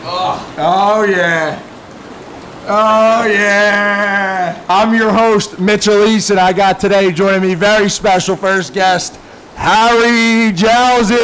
Oh yeah. Oh yeah. I'm your host, Mitch Elise, and I got today joining me very special first guest, Harry Jowsey.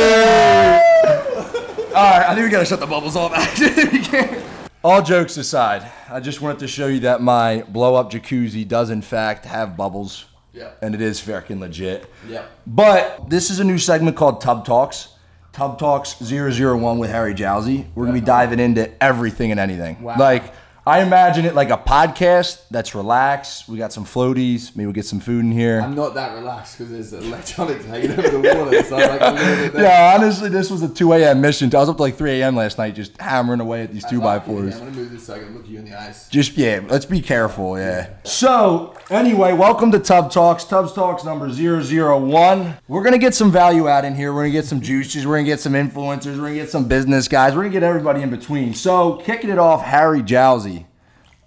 Alright, I think we gotta shut the bubbles off. We can't. All jokes aside, I just wanted to show you that my blow-up jacuzzi does in fact have bubbles. Yeah. And it is freaking legit. Yeah. But this is a new segment called Tub Talks. Tub Talks 001 with Harry Jowsey. We're going to be diving into everything and anything. Wow. Like, I imagine it like a podcast that's relaxed. We got some floaties. Maybe we'll get some food in here. I'm not that relaxed because there's electronics hanging over the water, so I'm like a little bit there. Yeah, honestly, this was a 2 a.m. mission. I was up to like 3 a.m. last night just hammering away at these 2x4s. Yeah, I'm going to move this so I can look you in the eyes. Just, yeah, let's be careful, yeah. So, anyway, welcome to Tub Talks. Tub Talks number 001. We're going to get some value out in here. We're going to get some juices. We're going to get some influencers. We're going to get some business guys. We're going to get everybody in between. So, kicking it off, Harry Jowsey.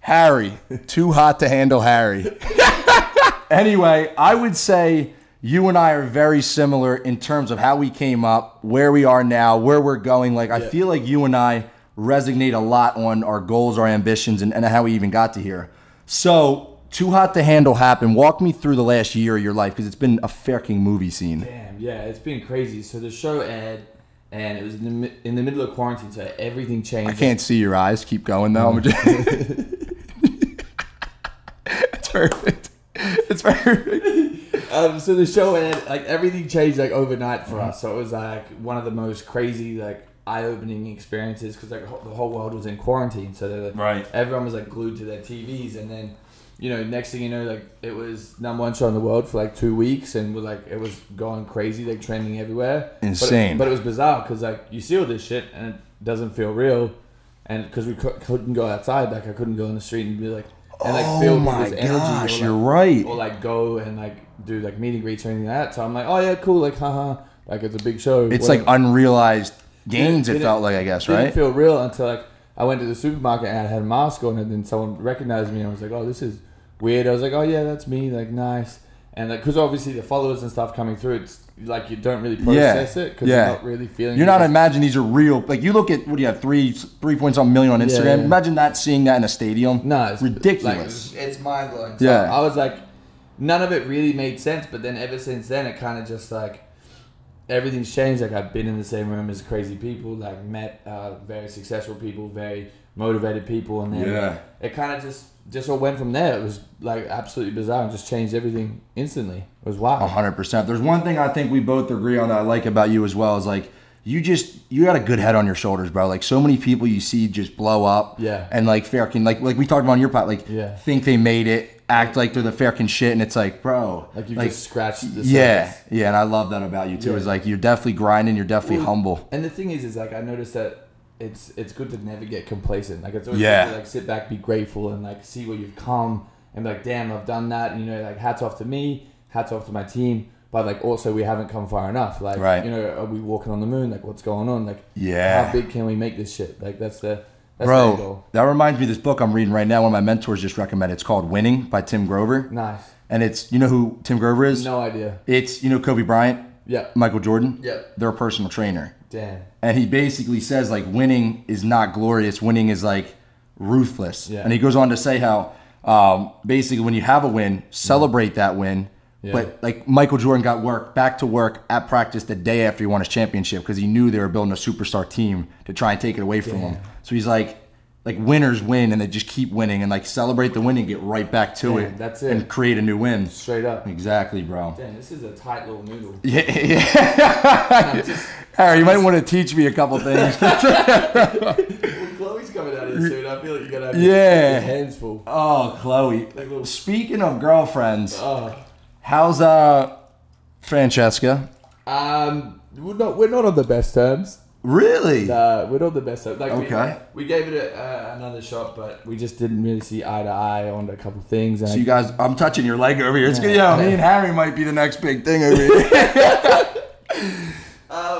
Harry, too hot to handle Harry. Anyway, I would say you and I are very similar in terms of how we came up, where we are now, where we're going. Like, I feel like you and I resonate a lot on our goals, our ambitions, and how we even got to here. So, Too Hot to Handle happened. Walk me through the last year of your life, because it's been a fucking movie scene. Damn, yeah, it's been crazy. So the show aired, and it was in the middle of quarantine, so everything changed. I can't see your eyes. Keep going, though. It's perfect. It's perfect. So the show ended, like everything changed like overnight for us. So it was like one of the most crazy, like eye-opening experiences because like the whole world was in quarantine. So right, everyone was like glued to their TVs, and then next thing you know, like it was #1 show in the world for like 2 weeks, and it was going crazy, like trending everywhere. Insane. But it was bizarre because like you see all this shit and it doesn't feel real, and because we couldn't go outside, like I couldn't go in the street and be like. And like feel this energy, gosh, or, you're right. Or like go and like do like meet and greets or anything like that. So I'm like, oh yeah, cool, like haha, like it's a big show. It's whatever. like unrealized gains. It felt like, I guess, right? Didn't feel real until like I went to the supermarket and I had a mask on, and then someone recognized me and I was like, oh, this is weird. I was like, oh yeah, that's me, like nice. And like, because obviously the followers and stuff coming through, it's like you don't really process it because you're not really feeling. You're not imagining these are real. Like you look at what do you have 3.something million on Instagram. Yeah. Imagine that, seeing that in a stadium. No, it's ridiculous. Like, it's mind blowing. So I was like, none of it really made sense. But then ever since then, it kind of just like everything's changed. Like I've been in the same room as crazy people, like met very successful people, very motivated people, and then it kind of just all went from there. It was like absolutely bizarre and just changed everything instantly. It was wild. 100%. There's one thing I think we both agree on that I like about you as well is like you got a good head on your shoulders, bro. Like so many people you see just blow up, and like fairkin, like we talked about on your pod, like think they made it, act like they're the fairkin shit, and it's like, bro, like you just scratched the surface. Yeah, and I love that about you too. Is like you're definitely grinding, you're definitely humble. And the thing is like I noticed that. It's good to never get complacent. Like it's always good to like sit back, be grateful, and like see where you've come, and be like, damn, I've done that. And like hats off to me, hats off to my team. But like also we haven't come far enough. Like are we walking on the moon? Like what's going on? Like how big can we make this shit? Like that's the goal. That reminds me of this book I'm reading right now. One of my mentors just recommended. It's called Winning by Tim Grover. Nice. And it's who Tim Grover is? No idea. It's Kobe Bryant. Yeah. Michael Jordan. Yeah. They're a personal trainer. Damn. And he basically says like winning is not glorious. Winning is like ruthless. Yeah. And he goes on to say how basically when you have a win, celebrate that win. Yeah. But like Michael Jordan got back to work at practice the day after he won his championship because he knew they were building a superstar team to try and take it away from him. So he's like winners win and they just keep winning and like celebrate the win and get right back to it. That's it. And create a new win. Straight up. Exactly, bro. Damn, this is a tight little noodle. Yeah. Harry, you might want to teach me a couple things. Chloe's coming out here soon. I feel like you gotta have your hands full. Oh, Chloe. Speaking of girlfriends, how's Francesca? We're not on the best terms. Really? We're not the best. Like okay. We gave it another shot, but we just didn't really see eye to eye on a couple things. And so you guys, I'm touching your leg over here. It's good. Yeah, me and Harry might be the next big thing over here.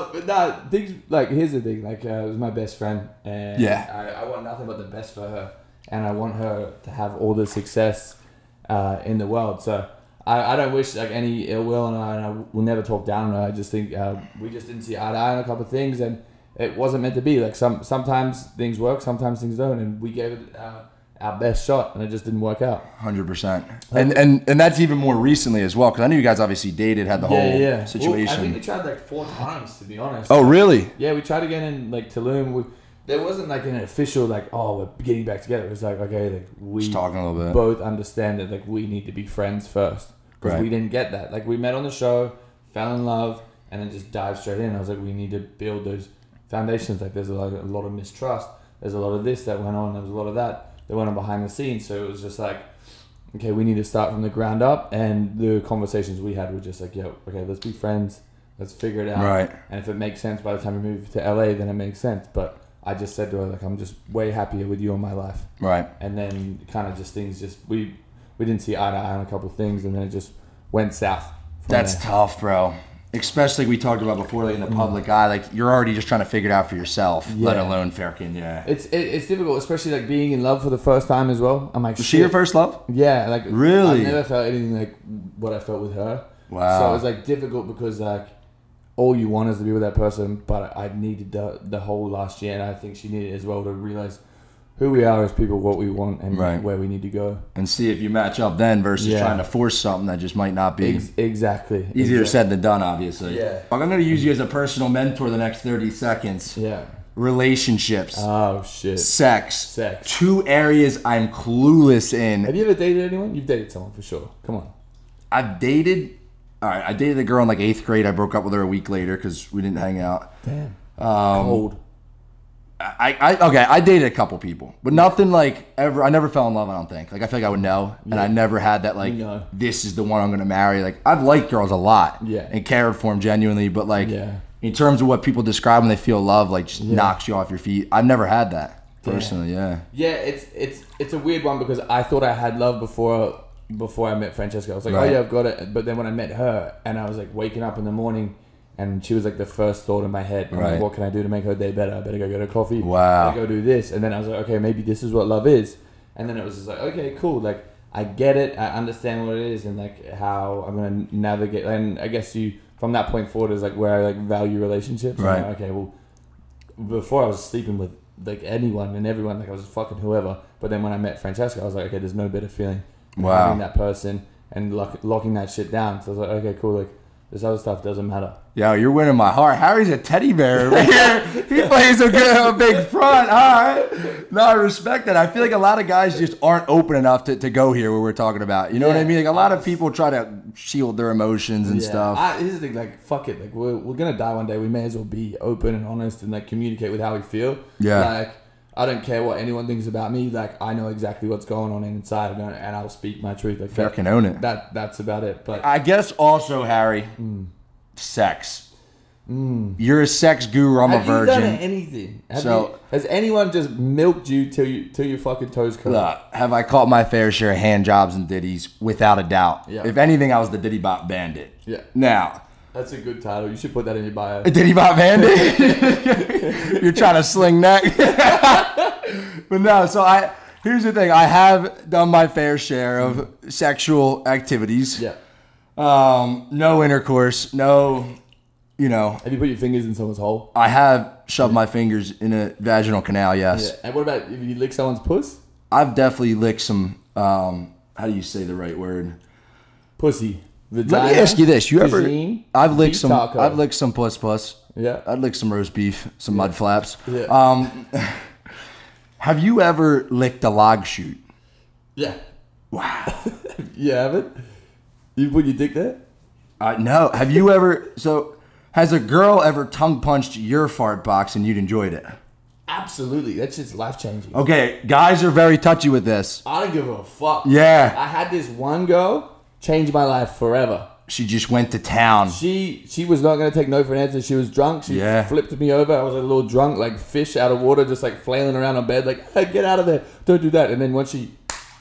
But no, things like here's the thing. Like it was my best friend, and I want nothing but the best for her, and I want her to have all the success in the world. So I don't wish like any ill will, and I will never talk down on her. I just think we just didn't see eye to eye on a couple of things, and it wasn't meant to be. Like sometimes things work, sometimes things don't, and we gave it our best shot, and it just didn't work out. 100%. And that's even more recently as well, because I know you guys obviously dated, had the whole situation. Well, I think we tried like 4 times, to be honest. Oh, really? Yeah, we tried again in like Tulum. There wasn't like an official like, oh, we're getting back together. It was like, okay, like we just talking a little bit. Both understand that like we need to be friends first, because we didn't get that. Like we met on the show, fell in love, and then just dived straight in. I was like, we need to build those foundations. Like there's a lot of mistrust. There's a lot of this that went on. There was a lot of that went on behind the scenes. So it was just like, okay, we need to start from the ground up. And the conversations we had were just like, yo, okay, let's be friends. Let's figure it out. Right. And if it makes sense by the time we move to LA, then it makes sense. But I just said to her, like, I'm just way happier with you in my life. Right. And then kind of just things we didn't see eye to eye on a couple of things, and then it just went south. That's tough, bro. Especially we talked about before, like in the public eye, like you're already just trying to figure it out for yourself, let alone fucking, It's difficult, especially like being in love for the first time as well. I'm like, was she your first love? Yeah, like really, I never felt anything like what I felt with her. Wow. So it was like difficult because like all you want is to be with that person, but I needed the whole last year, and I think she needed it as well to realize who we are as people, what we want, and where we need to go. And see if you match up then versus trying to force something that just might not be. Exactly. Easier said than done, obviously. Yeah. I'm going to use you as a personal mentor the next 30 seconds. Yeah. Relationships. Oh, shit. Sex. 2 areas I'm clueless in. Have you ever dated anyone? You've dated someone for sure. Come on. I've dated... All right, I dated a girl in like 8th grade. I broke up with her a week later because we didn't hang out. Damn. Cold. I dated a couple people, but nothing like ever. I never fell in love. I don't think. Like I feel like I would know, and I never had that like this is the one I'm gonna marry. Like I've liked girls a lot, and cared for them genuinely, but like in terms of what people describe when they feel love, like just knocks you off your feet. I've never had that personally. Yeah. It's a weird one because I thought I had love before I met Francesca. I was like, oh yeah, I've got it. But then when I met her, and I was like waking up in the morning. And she was like the first thought in my head. I'm like, what can I do to make her day better? I better go get her coffee. Wow. I go do this. And then I was like, okay, maybe this is what love is. And then it was just like, okay, cool. Like, I get it. I understand what it is and like how I'm going to navigate. And I guess from that point forward is like where I like value relationships. Right. Like, okay, well, before I was sleeping with like anyone and everyone, like I was fucking whoever. But then when I met Francesca, I was like, okay, there's no better feeling than having that person and locking that shit down. So I was like, okay, cool. Like, this other stuff doesn't matter. Yo, you're winning my heart. Harry's a teddy bear over here. He plays a big front. All right. No, I respect that. I feel like a lot of guys just aren't open enough to go here where we're talking about. You know what I mean? Like a lot of people try to shield their emotions and stuff. Here's the thing, like, fuck it. Like, we're going to die one day. We may as well be open and honest and, like, communicate with how we feel. Yeah. Like, I don't care what anyone thinks about me. Like, I know exactly what's going on inside, and I'll speak my truth. Like, I can own it. That's about it. But I guess also, Harry, sex. You're a sex guru. I'm a virgin. Have you done anything? Has anyone just milked you till your fucking toes curl? Look, have I caught my fair share of hand jobs and ditties? Without a doubt. Yeah. If anything, I was the Diddy Bop Bandit. Yeah. Now. That's a good title. You should put that in your bio. A Diddy Bop Bandit? You're trying to sling neck? But no, so here's the thing. I have done my fair share of sexual activities. Yeah. No intercourse. No, Have you put your fingers in someone's hole? I have shoved my fingers in a vaginal canal, yes. Yeah. And what about if you lick someone's puss? I've definitely licked some, how do you say the right word? Pussy. Vagina, let me ask you this: I've licked some puss. Yeah, I'd lick some roast beef, some mud flaps. Yeah. Have you ever licked a log chute? Yeah. Wow. You haven't? You put your dick there? No. Have you ever? So, has a girl ever tongue punched your fart box and you'd enjoyed it? Absolutely. That's just life changing. Okay, guys are very touchy with this. I don't give a fuck. Yeah. I had this one girl. Changed my life forever. She just went to town. She was not going to take no for an answer. She was drunk. She flipped me over. I was a little drunk, like fish out of water, just like flailing around on bed, like, hey, get out of there. Don't do that. And then once she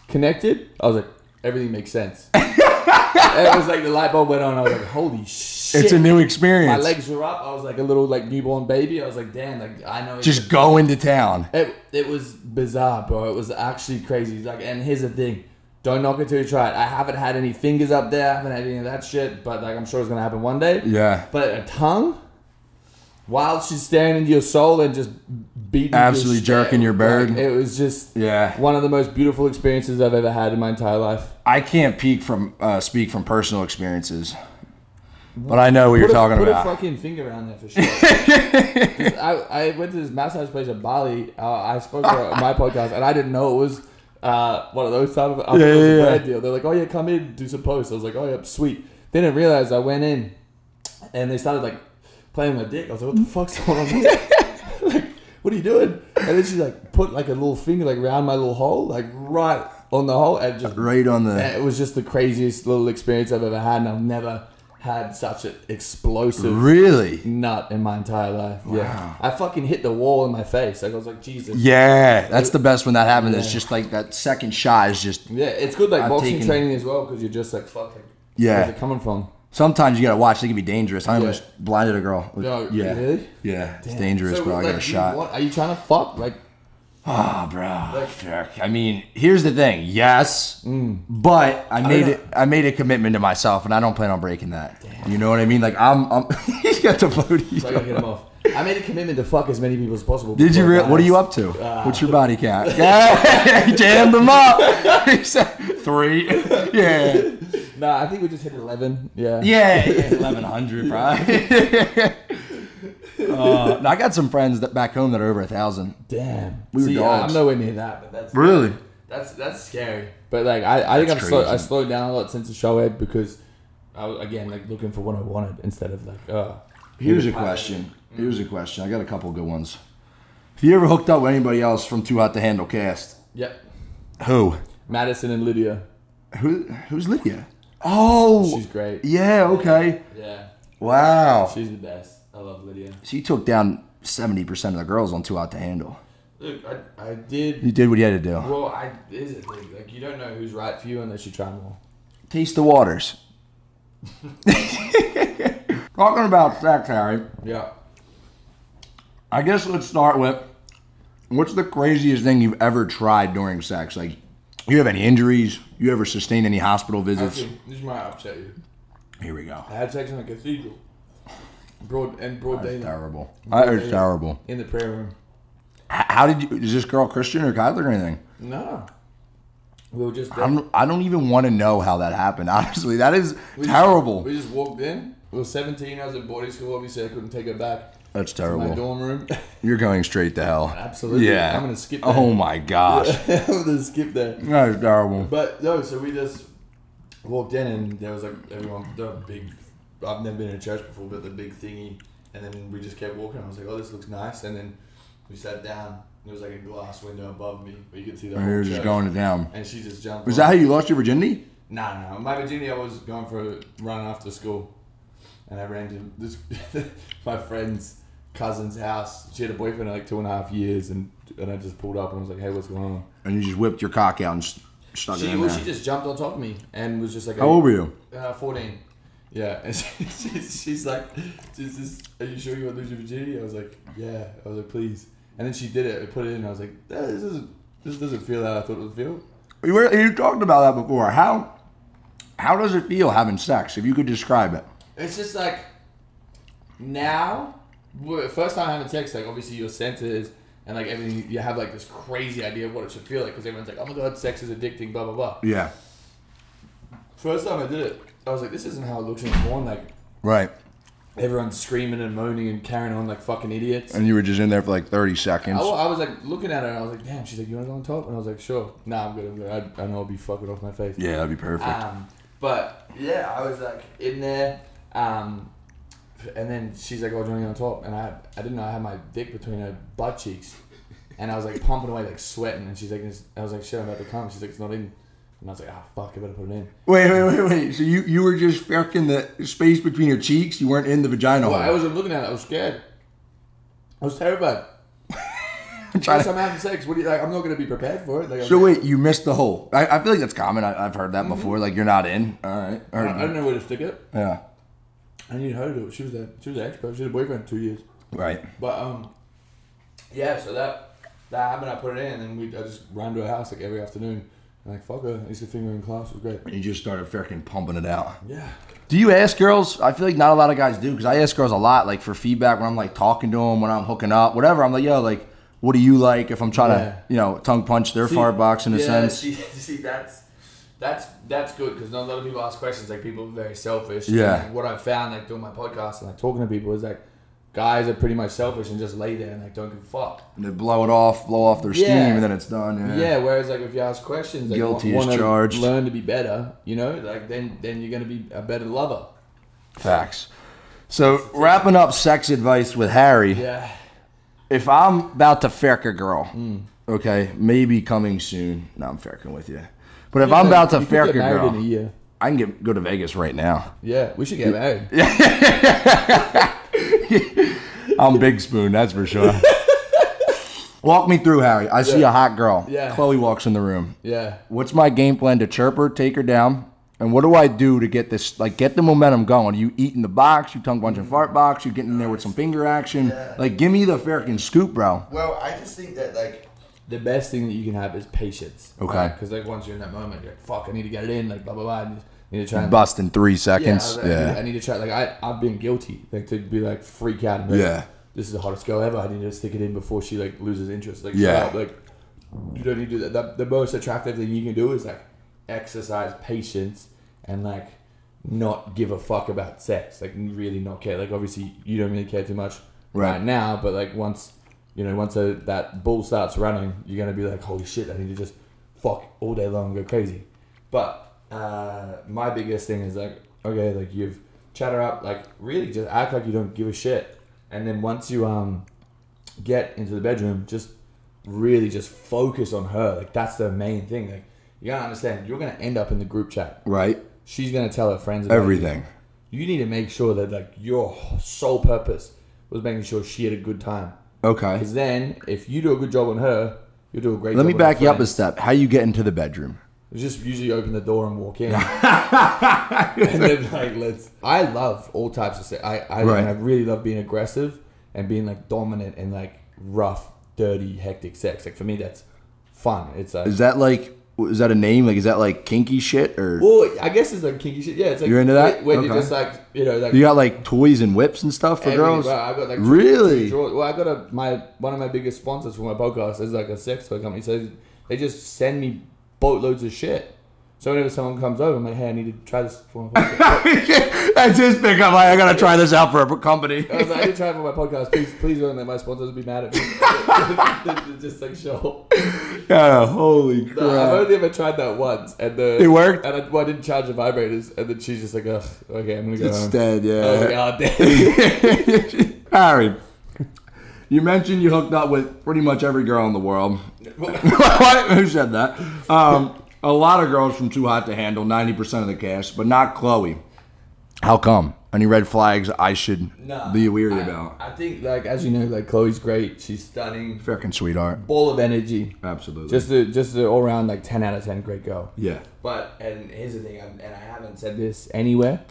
connected, I was like, everything makes sense. It was like the light bulb went on. I was like, holy shit. It's a new experience. My legs were up. I was like a little like newborn baby. I was like, damn, like I know. Just go into town. It was bizarre, bro. It was actually crazy. Like, and here's the thing. Don't knock it till you try it. I haven't had any fingers up there. I haven't had any of that shit. But like, I'm sure it's gonna happen one day. Yeah. But a tongue, while she's staring into your soul and just beating, absolutely jerking your bird. Like, it was just yeah, one of the most beautiful experiences I've ever had in my entire life. I can't speak from personal experiences, but I know what you're talking about. Put a fucking finger around there for sure. I went to this massage place in Bali. I spoke on my podcast, and I didn't know it was one of those type of brand deal. They're like, "Oh yeah, come in, do some posts." I was like, "Oh yeah, sweet." Then I realized I went in, and they started like playing my dick. I was like, "What the fuck's going on?" Like, what are you doing? And then she like put like a little finger like around my little hole, like right on the hole, and just right on the. And it was just the craziest little experience I've ever had, and I've never had such an explosive nut in my entire life. Wow. Yeah, I fucking hit the wall in my face. Like I was like, Jesus. Yeah, that's the best when that happens. Yeah. It's just like that second shot is just. Yeah, it's good like boxing training as well because you're just like fucking. Yeah. Where's it coming from? Sometimes you gotta watch. They can be dangerous. I almost blinded a girl. No, really? Yeah, it's dangerous, bro. I got a shot. Are you trying to fuck? Like, oh, bro. Like, I mean, here's the thing. Yes, but I made a commitment to myself, and I don't plan on breaking that. Damn. You know what I mean? Like, I'm he's got the floaties. So I gotta get him off. I made a commitment to fuck as many people as possible. Did you really? What are you up to? What's your body count? Yeah, he jammed them up. He said 3. Yeah. Nah, I think we just hit 11. Yeah. Yeah, 1100, probably. I got some friends that back home that are over 1,000. Damn. We were dogs. I'm nowhere near that, but that's really that's scary. But like I think I slowed down a lot since the show ed because I was again like looking for what I wanted instead of like Here's a question. Here's a question. I got a couple good ones. Have you ever hooked up with anybody else from Too Hot to Handle cast? Yep. Who? Madison and Lydia. Who's Lydia? Oh, she's great. Yeah. Okay. Yeah. Wow. She's the best. I love Lydia. She took down 70% of the girls on Too Hot to Handle. Look, I did. You did what you had to do. Well, is it like you don't know who's right for you unless you try more. Taste the waters. Talking about sex, Harry. Yeah. I guess let's start with what's the craziest thing you've ever tried during sex? Like, you have any injuries? You ever sustained any hospital visits? Actually, this might upset you. Here we go. I had sex in a cathedral. Broad daylight. Terrible. That is terrible. In the prayer room. How did you? Is this girl Christian or Catholic or anything? No. We were just. I don't even want to know how that happened. Honestly, that is terrible. We just walked in. We were 17. I was in boarding school. Obviously, I couldn't take her back. That's terrible. To my dorm room. You're going straight to hell. Absolutely. Yeah. I'm gonna skip that. Oh my gosh. Yeah, I'm gonna skip that. That is terrible. But no, so we just walked in and there was like everyone, the big. I've never been in a church before, but the big thingy. And then we just kept walking. I was like, "Oh, this looks nice." And then we sat down. There was like a glass window above me, but you could see the whole church. Just going down. And she just jumped. Was that how you lost your virginity? No. My virginity, I was going for a run after school, and I ran to this my friend's cousin's house. She had a boyfriend for like 2.5 years, and I just pulled up and I was like, "Hey, what's going on?" And you just whipped your cock out and stuck it in there. She just jumped on top of me and was just like, "How old were you?" 14. Yeah, and she's like, "Are you sure you want to lose your virginity?" I was like, "Yeah." I was like, "Please." And then she did it. I put it in. And I was like, "This doesn't feel how I thought it would feel." You talked about that before. How does it feel having sex? If you could describe it. It's just like now, first time having sex, like obviously your senses and like everything, you have like this crazy idea of what it should feel like because everyone's like, "Oh my god, sex is addicting," blah blah blah. Yeah. First time I did it, I was like, "This isn't how it looks in porn." Like, right. Everyone's screaming and moaning and carrying on like fucking idiots. And you were just in there for like 30 seconds. I was like looking at her and I was like, "Damn." She's like, "You want to go on top?" And I was like, "Sure." Nah, I'm good. I know I'll be fucking off my face. Yeah, that'd be perfect. But yeah, I was like in there. And then she's like, "Oh, do you want to go on top?" And I didn't know I had my dick between her butt cheeks. And I was like pumping away, like sweating. And she's like, I was like, "Shit, I'm about to come." She's like, "It's not in." And I was like, fuck, I better put it in. Wait. So you were just fucking the space between your cheeks? You weren't in the vagina hole? I wasn't looking at it. I was scared. I was terrified. I'm having sex. What do you like? I'm not going to be prepared for it. Like, so wait, you missed the hole. I feel like that's common. I've heard that before. Like, you're not in. All right. I don't know where to stick it. Yeah. I need her to do it. She was the expert. She had a boyfriend for 2 years. Right. But, yeah, so that happened. I put it in, and I just ran to her house like every afternoon. And like, fuck her. I used to finger in class. It was great. And you just started freaking pumping it out. Yeah. Do you ask girls? I feel like not a lot of guys do, because I ask girls a lot, like for feedback when I'm like talking to them, when I'm hooking up, whatever. I'm like, yo, like, what do you like? If I'm trying to, you know, tongue punch their fart box in a sense. See, that's good, because not a lot of people ask questions. Like, people are very selfish. Yeah. And what I've found, like, doing my podcast and like talking to people is like, guys are pretty much selfish and just lay there and like don't give a fuck. And they blow off their steam, and then it's done. Yeah. Whereas like if you ask questions, like, guilty as charged. Learn to be better, you know, like then you're gonna be a better lover. Facts. So wrapping up sex advice with Harry. Yeah. If I'm about to ferk a girl, okay, maybe coming soon. No, I'm ferking with you. But if I'm about to ferk a girl, in a year. I can go to Vegas right now. Yeah, we should get married. I'm Big Spoon, that's for sure. Walk me through, Harry. I see a hot girl. Yeah. Chloe walks in the room. Yeah. What's my game plan to chirp her, take her down? And what do I do to get this, like, get the momentum going? You eat in the box, you tongue punch and fart box, you get in there with some finger action. Yeah. Like, give me the freaking scoop, bro. Well, I just think that, like, the best thing that you can have is patience. Okay. Because like once you're in that moment, you're like, fuck, I need to get it in, like blah blah blah. I need to try and Bust in 3 seconds. I need to try. Like I've been guilty, like to be like freak out and be like, Yeah. this is the hottest girl ever. I need to stick it in before she like loses interest. Like Yeah. shut up. Like you don't need to do that. The most attractive thing you can do is like exercise patience and like not give a fuck about sex. Like really not care. Like obviously you don't really care too much right now, but like once that bull starts running, you're gonna be like, holy shit, I need to just fuck all day long and go crazy. But my biggest thing is like, okay, like you've chat her up, like really just act like you don't give a shit, and then once you get into the bedroom, just really just focus on her. Like that's the main thing. Like you gotta understand, you're gonna end up in the group chat. Right. She's gonna tell her friends about Everything. You need to make sure that like your sole purpose was making sure she had a good time. Okay. Because then, if you do a good job on her, you'll do a great job Let me on back her you up a friends. step. How you get into the bedroom? You just usually open the door and walk in. And then, like, I love all types of sex. I really love being aggressive and being, like, dominant and, like, rough, dirty, hectic sex. Like, for me, that's fun. It's like... Is that a name? Like, is that like kinky shit or? Well, I guess it's like kinky shit. Yeah, it's like you're into that. When you just like, you know, like you got like toys and whips and stuff for girls. Well, I got like really. Well, I got one of my biggest sponsors for my podcast is like a sex toy company. So they just send me boatloads of shit. So whenever someone comes over, I'm like, hey, I need to try this for my podcast. That's his pickup. I gotta try this out for a company. I was like, I need to try it for my podcast. Please don't let my sponsors be mad at me. Just like, sure. Yeah, holy crap. No, I've only ever tried that once. And it worked? And I didn't charge the vibrators. And then she's just like, ugh, okay, I'm going to go it's home. Dead, yeah. I was like, oh, damn. Harry, you mentioned you hooked up with pretty much every girl in the world. Who said that? A lot of girls from Too Hot to Handle, 90% of the cast, but not Chloe. How come? Any red flags I should be weary about? I think, like, as you know, like, Chloe's great. She's stunning. Freaking sweetheart. Ball of energy. Absolutely. Just an all-around, like, 10 out of 10 great girl. Yeah. But, and here's the thing, and I haven't said this anywhere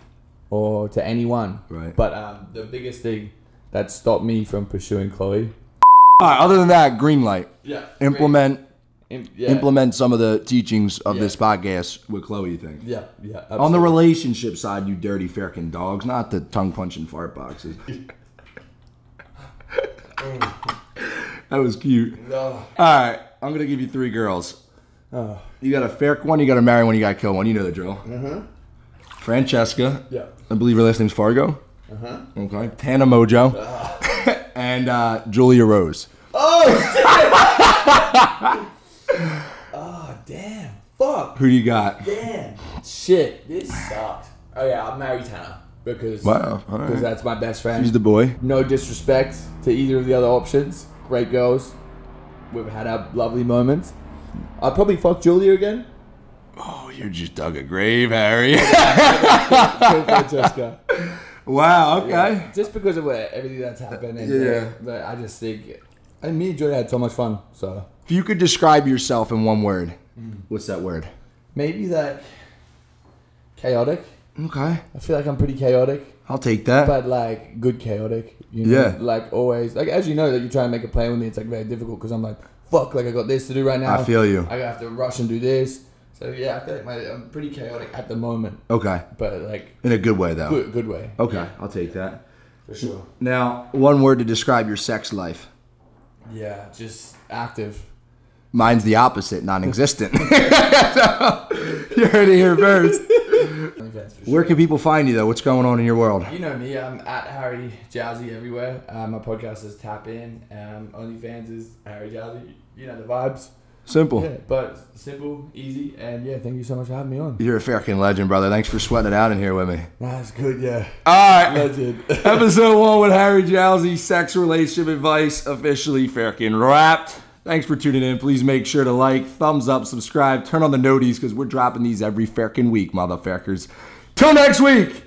or to anyone. Right. But the biggest thing that stopped me from pursuing Chloe. All right, other than that, green light. Yeah. Implement some of the teachings of this podcast with Chloe, you think? Yeah, absolutely. On the relationship side, you dirty freaking dogs, not the tongue punching fart boxes. That was cute. No. All right, I'm gonna give you 3 girls. You got to fair one, you got to marry one, you got to kill one. You know the drill. Francesca. Yeah. I believe her last name's Fargo. Okay. Tana Mojo. And Julia Rose. Oh, damn. Fuck. Who do you got? Damn. Shit. This sucks. Oh, yeah, I'll marry Tana. Because that's my best friend. He's the boy. No disrespect to either of the other options. Great girls. We've had our lovely moments. I'd probably fuck Julia again. Oh, you just dug a grave, Harry. Francesca. Wow, okay. Yeah, just because of everything that's happened. And I just think... me and Julia had so much fun, so... If you could describe yourself in one word, what's that word? Maybe that... chaotic. Okay. I feel like I'm pretty chaotic. I'll take that. But, like, good chaotic. You know? Yeah. Like, always... Like, as you know, that you try and make a plan with me, it's, like, very difficult because I'm like, fuck, like, I got this to do right now. I feel you. I have to rush and do this. So yeah, I feel like I'm pretty chaotic at the moment. Okay. But like in a good way though. Good way. Okay, yeah. I'll take that. For sure. Now, one word to describe your sex life. Yeah, just active. Mine's the opposite, non-existent. You heard it here first. Where can people find you though? What's going on in your world? You know me. I'm at Harry Jazzy everywhere. My podcast is Tap In. OnlyFans is Harry Jazzy. You know the vibes. Simple. Yeah, but simple, easy, and yeah, thank you so much for having me on. You're a fucking legend, brother. Thanks for sweating it out in here with me. That's good, yeah. All right. Legend. Episode 1 with Harry Jazzy, sex relationship advice, officially fucking wrapped. Thanks for tuning in. Please make sure to like, thumbs up, subscribe, turn on the noties, because we're dropping these every fucking week, motherfuckers. Till next week.